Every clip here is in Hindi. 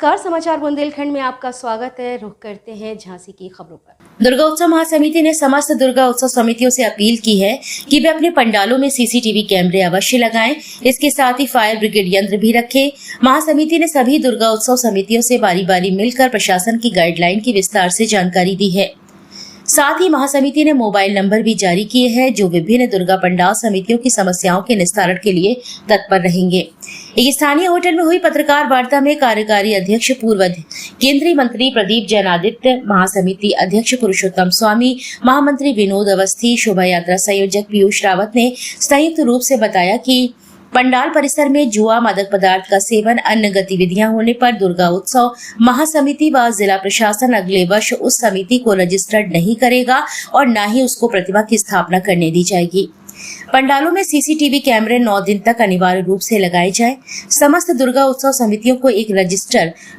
नमस्कार, समाचार बुंदेलखंड में आपका स्वागत है। रुख करते हैं झांसी की खबरों पर। दुर्गा उत्सव महासमिति ने समस्त दुर्गा उत्सव समितियों से अपील की है कि वे अपने पंडालों में सीसीटीवी कैमरे अवश्य लगाएं। इसके साथ ही फायर ब्रिगेड यंत्र भी रखें। महासमिति ने सभी दुर्गा उत्सव समितियों से बारी बारी मिलकर प्रशासन की गाइडलाइन की विस्तार से जानकारी दी है। साथ ही महासमिति ने मोबाइल नंबर भी जारी किए हैं जो विभिन्न दुर्गा पंडाल समितियों की समस्याओं के निस्तारण के लिए तत्पर रहेंगे। एक स्थानीय होटल में हुई पत्रकार वार्ता में कार्यकारी अध्यक्ष पूर्व केंद्रीय मंत्री प्रदीप जैनादित्य, महासमिति अध्यक्ष पुरुषोत्तम स्वामी, महामंत्री विनोद अवस्थी, शोभा यात्रा संयोजक पीयूष रावत ने संयुक्त रूप से बताया कि पंडाल परिसर में जुआ, मादक पदार्थ का सेवन, अन्य गतिविधियां होने पर दुर्गा उत्सव महासमिति व जिला प्रशासन अगले वर्ष उस समिति को रजिस्टर्ड नहीं करेगा और न ही उसको प्रतिमा की स्थापना करने दी जाएगी। पंडालों में सीसीटीवी कैमरे 9 दिन तक अनिवार्य रूप से लगाए जाएं। समस्त दुर्गा उत्सव समितियों को एक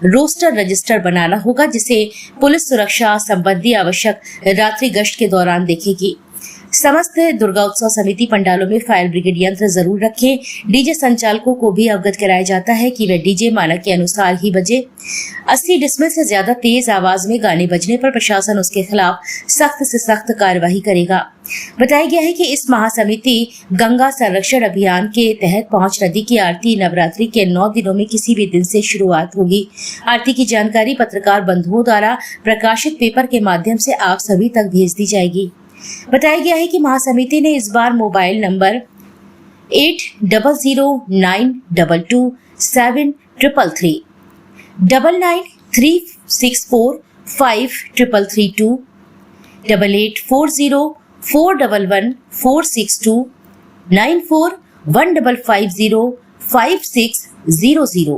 रोस्टर रजिस्टर बनाना होगा जिसे पुलिस सुरक्षा संबंधी आवश्यक रात्रि गश्त के दौरान देखेगी। समस्त दुर्गा उत्सव समिति पंडालों में फायर ब्रिगेड यंत्र जरूर रखें। डीजे संचालकों को भी अवगत कराया जाता है कि वे डीजे मानक के अनुसार ही बजे। 80 डेसिबल से ज्यादा तेज आवाज में गाने बजने पर प्रशासन उसके खिलाफ सख्त से सख्त कार्रवाई करेगा। बताया गया है कि इस महासमिति गंगा संरक्षण अभियान के तहत पहुंच नदी की आरती नवरात्रि के 9 दिनों में किसी भी दिन से शुरुआत होगी। आरती की जानकारी पत्रकार बंधुओं द्वारा प्रकाशित पेपर के माध्यम से आप सभी तक भेज दी जाएगी। बताया गया है कि महासमिति ने इस बार मोबाइल नंबर 8009227333 9936453332 8840411462 9415505600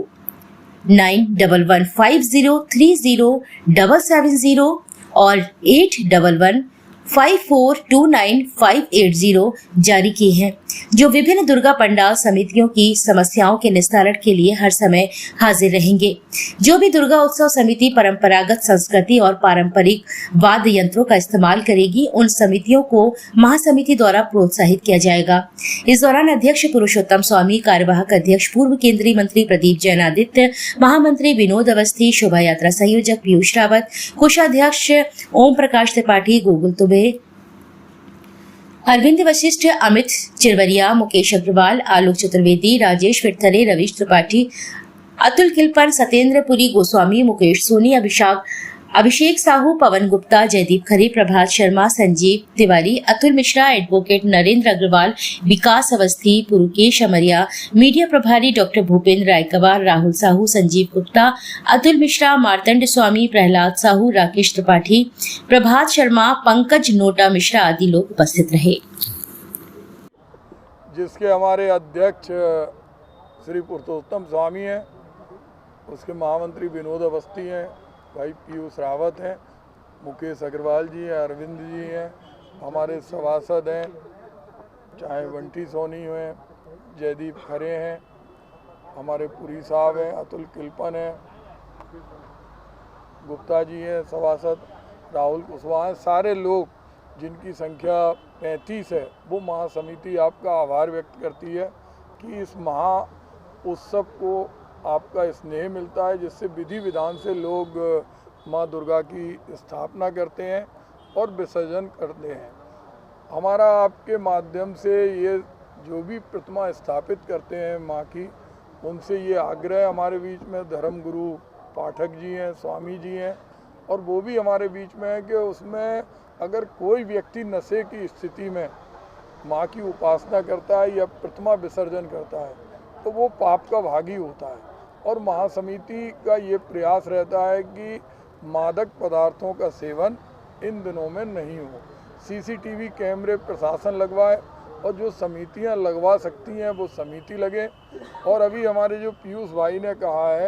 9115030770 और 8115429580 जारी की है, जो विभिन्न दुर्गा पंडाल समितियों की समस्याओं के निस्तारण के लिए हर समय हाजिर रहेंगे। जो भी दुर्गा उत्सव समिति परंपरागत संस्कृति और पारंपरिक वाद्य यंत्रों का इस्तेमाल करेगी, उन समितियों को महासमिति द्वारा प्रोत्साहित किया जाएगा। इस दौरान अध्यक्ष पुरुषोत्तम स्वामी, कार्यवाहक अध्यक्ष पूर्व केंद्रीय मंत्री प्रदीप जैनादित्य, महामंत्री विनोद अवस्थी, शोभा यात्रा संयोजक पीयूष रावत, कोषाध्यक्ष ओम प्रकाश त्रिपाठी, गोकुल दुबे, अरविंद वशिष्ठ, अमित चिरवरिया, मुकेश अग्रवाल, आलोक चतुर्वेदी, राजेश विठथरे, रवीश त्रिपाठी, अतुल किलपन, सत्येंद्र पुरी गोस्वामी, मुकेश सोनी, अभिषेक साहू, पवन गुप्ता, जयदीप खरे, प्रभात शर्मा, संजीव तिवारी, अतुल मिश्रा, एडवोकेट नरेंद्र अग्रवाल, विकास अवस्थी, पुरुकेश अमरिया, मीडिया प्रभारी डॉक्टर भूपेंद्र रायकवार, राहुल साहू, संजीव गुप्ता, अतुल मिश्रा, मार्तंड स्वामी, प्रहलाद साहू, राकेश त्रिपाठी, प्रभात शर्मा, पंकज नोटा मिश्रा आदि लोग उपस्थित रहे। जिसके हमारे अध्यक्ष श्री पुरुषोत्तम स्वामी हैं, उसके महामंत्री विनोद अवस्थी हैं, भाई पीयूष रावत हैं, मुकेश अग्रवाल जी हैं, अरविंद जी हैं, हमारे सभासद हैं, चाहे बंटी सोनी हैं, जयदीप खरे हैं, हमारे पुरी साहब हैं, अतुल किलपन हैं, गुप्ता जी हैं सभासद, राहुल कुशवाहा हैं, सारे लोग जिनकी संख्या 35 है, वो महासमिति आपका आभार व्यक्त करती है कि इस महा उत्सव को आपका स्नेह मिलता है, जिससे विधि विधान से लोग माँ दुर्गा की स्थापना करते हैं और विसर्जन करते हैं। हमारा आपके माध्यम से ये जो भी प्रतिमा स्थापित करते हैं माँ की, उनसे ये आग्रह हमारे बीच में धर्मगुरु पाठक जी हैं, स्वामी जी हैं, और वो भी हमारे बीच में है कि उसमें अगर कोई व्यक्ति नशे की स्थिति में माँ की उपासना करता है या प्रतिमा विसर्जन करता है तो वो पाप का भागी होता है। और महासमिति का ये प्रयास रहता है कि मादक पदार्थों का सेवन इन दिनों में नहीं हो। सीसीटीवी कैमरे प्रशासन लगवाए और जो समितियां लगवा सकती हैं वो समिति लगे। और अभी हमारे जो पीयूष भाई ने कहा है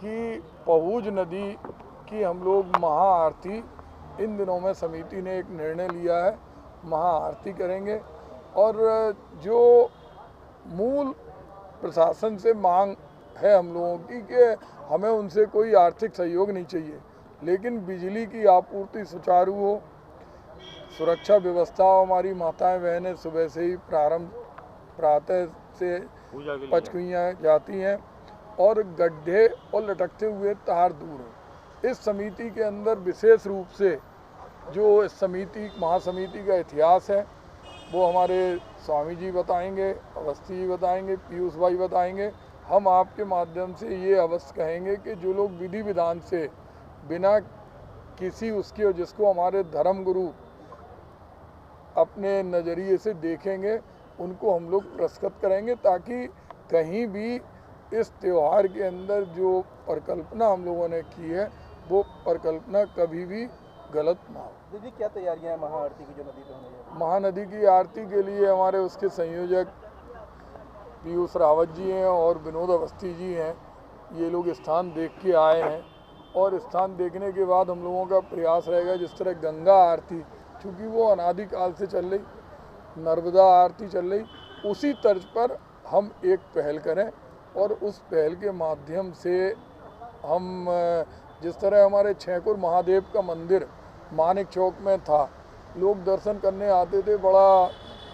कि पहुज नदी की हम लोग महाआरती इन दिनों में समिति ने एक निर्णय लिया है, महाआरती करेंगे। और जो मूल प्रशासन से मांग है हम लोगों की कि हमें उनसे कोई आर्थिक सहयोग नहीं चाहिए, लेकिन बिजली की आपूर्ति सुचारू हो, सुरक्षा व्यवस्था हमारी माताएं बहनें सुबह से ही प्रातः से पचकुइयाँ जाती हैं और गड्ढे और लटकते हुए तार दूर हों। इस समिति के अंदर विशेष रूप से जो इस समिति महासमिति का इतिहास है वो हमारे स्वामी जी बताएंगे, अवस्थी जी बताएंगे, पीयूष भाई बताएंगे। हम आपके माध्यम से ये अवश्य कहेंगे कि जो लोग विधि विधान से बिना किसी उसके जिसको हमारे धर्म गुरु अपने नज़रिए से देखेंगे उनको हम लोग पुरस्कृत करेंगे, ताकि कहीं भी इस त्यौहार के अंदर जो परिकल्पना हम लोगों ने की है वो परिकल्पना कभी भी गलत ना हो। दीदी क्या तैयारियां हैं महाआरती की जो नदी पे होने जा रही है? महानदी की आरती के लिए हमारे उसके संयोजक पीयूष रावत जी हैं और विनोद अवस्थी जी हैं। ये लोग स्थान देख के आए हैं और स्थान देखने के बाद हम लोगों का प्रयास रहेगा जिस तरह गंगा आरती, चूँकि वो अनादिकाल से चल रही, नर्मदा आरती चल रही, उसी तर्ज पर हम एक पहल करें और उस पहल के माध्यम से हम जिस तरह हमारे छैकुर महादेव का मंदिर मानिक चौक में था, लोग दर्शन करने आते थे, बड़ा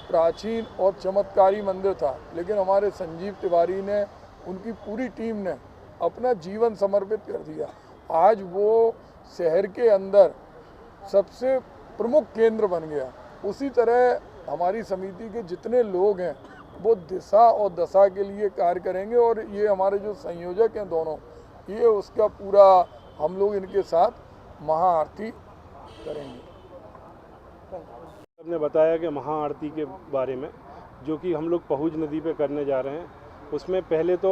प्राचीन और चमत्कारी मंदिर था, लेकिन हमारे संजीव तिवारी ने, उनकी पूरी टीम ने अपना जीवन समर्पित कर दिया। आज वो शहर के अंदर सबसे प्रमुख केंद्र बन गया। उसी तरह हमारी समिति के जितने लोग हैं वो दिशा और दशा के लिए कार्य करेंगे और ये हमारे जो संयोजक हैं दोनों, ये उसका पूरा हम लोग इनके साथ महाआरती करेंगे। आपने बताया कि महाआरती के बारे में जो कि हम लोग पहुज नदी पे करने जा रहे हैं, उसमें पहले तो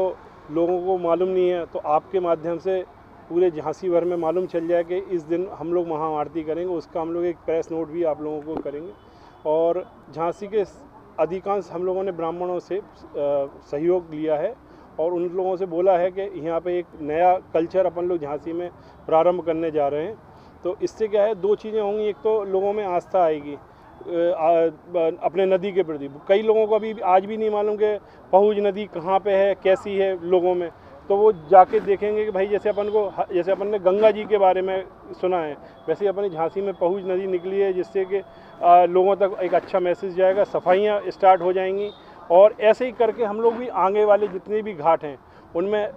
लोगों को मालूम नहीं है, तो आपके माध्यम से पूरे झांसी भर में मालूम चल जाए कि इस दिन हम लोग महाआरती करेंगे। उसका हम लोग एक प्रेस नोट भी आप लोगों को करेंगे और झांसी के अधिकांश हम लोगों ने ब्राह्मणों से सहयोग लिया है और उन लोगों से बोला है कि यहाँ पे एक नया कल्चर अपन लोग झांसी में प्रारंभ करने जा रहे हैं। तो इससे क्या है, दो चीज़ें होंगी, एक तो लोगों में आस्था आएगी अपने नदी के प्रति। कई लोगों को अभी आज भी नहीं मालूम कि पहुज नदी कहाँ पे है, कैसी है लोगों में, तो वो जाके देखेंगे कि भाई जैसे अपन ने गंगा जी के बारे में सुना है, वैसे ही अपनी झांसी में पहुज नदी निकली है, जिससे कि लोगों तक एक अच्छा मैसेज जाएगा, सफाइयाँ स्टार्ट हो जाएंगी। और ऐसे ही करके हम लोग भी आगे वाले जितने भी घाट हैं उनमें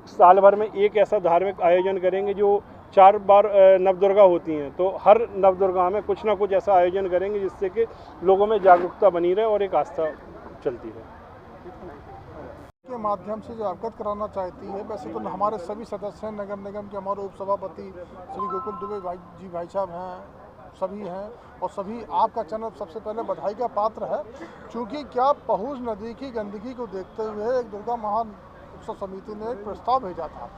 साल भर में एक ऐसा धार्मिक आयोजन करेंगे जो 4 बार नवदुर्गा होती हैं, तो हर नवदुर्गा में कुछ ना कुछ ऐसा आयोजन करेंगे जिससे कि लोगों में जागरूकता बनी रहे और एक आस्था चलती रहे। के माध्यम से जो अवगत कराना चाहती है, वैसे तो हमारे सभी सदस्य हैं, नगर निगम के हमारे उप सभापति श्री गोकुल दुबे भाई साहब हैं, सभी हैं और सभी आपका चैनल सबसे पहले बधाई का पात्र है, क्योंकि क्या पहुज नदी की गंदगी को देखते हुए एक दुर्गा महा उत्सव समिति ने एक प्रस्ताव भेजा था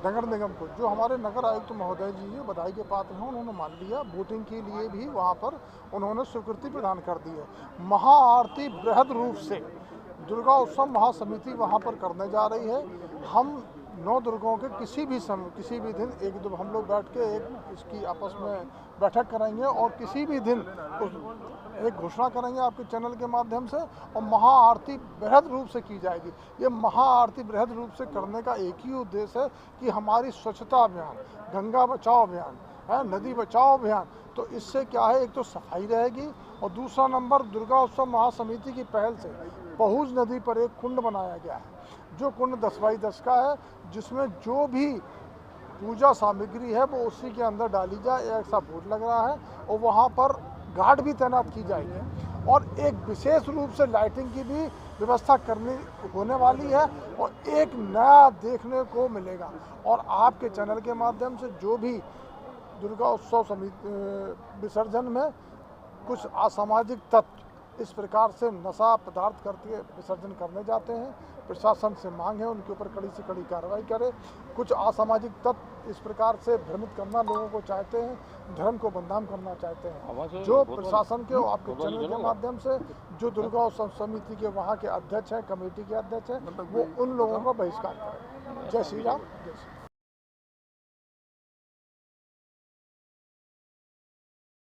नगर निगम को, जो हमारे नगर आयुक्त महोदय जी बधाई के पात्र हैं, उन्होंने मान लिया। वोटिंग के लिए भी वहाँ पर उन्होंने स्वीकृति प्रदान कर दी है। महाआरती बृहद रूप से दुर्गा उत्सव महासमिति वहाँ पर करने जा रही है। हम 9 दुर्गाओं के किसी भी दिन एक दो हम लोग बैठ के एक इसकी आपस में बैठक करेंगे और किसी भी दिन एक घोषणा करेंगे आपके चैनल के माध्यम से और महाआरती बृहद रूप से की जाएगी। ये महाआरती बृहद रूप से करने का एक ही उद्देश्य है कि हमारी स्वच्छता अभियान, गंगा बचाओ अभियान है, नदी बचाओ अभियान, तो इससे क्या है, एक तो सफाई रहेगी और दूसरा नंबर दुर्गा उत्सव महासमिति की पहल से पहुज नदी पर एक कुंड बनाया गया है, जो कुंड 10x10 का है, जिसमें जो भी पूजा सामग्री है वो उसी के अंदर डाली जाए, ऐसा बोर्ड लग रहा है और वहाँ पर गार्ड भी तैनात की जाएगी और एक विशेष रूप से लाइटिंग की भी व्यवस्था करनी होने वाली है और एक नया देखने को मिलेगा। और आपके चैनल के माध्यम से जो भी दुर्गा उत्सव समिति विसर्जन में कुछ असामाजिक तत्व इस प्रकार से नशा पदार्थ करके विसर्जन करने जाते हैं, प्रशासन से मांग है उनके ऊपर कड़ी से कड़ी कार्रवाई करे। कुछ असामाजिक तत्व इस प्रकार से भ्रमित करना लोगों को चाहते हैं, धर्म को बदनाम करना चाहते हैं, जो प्रशासन के आपके चैनल के माध्यम से जो दुर्गा उत्सव समिति के वहाँ के अध्यक्ष हैं, कमेटी के अध्यक्ष हैं, वो उन लोगों का बहिष्कार करें। जय श्री राम।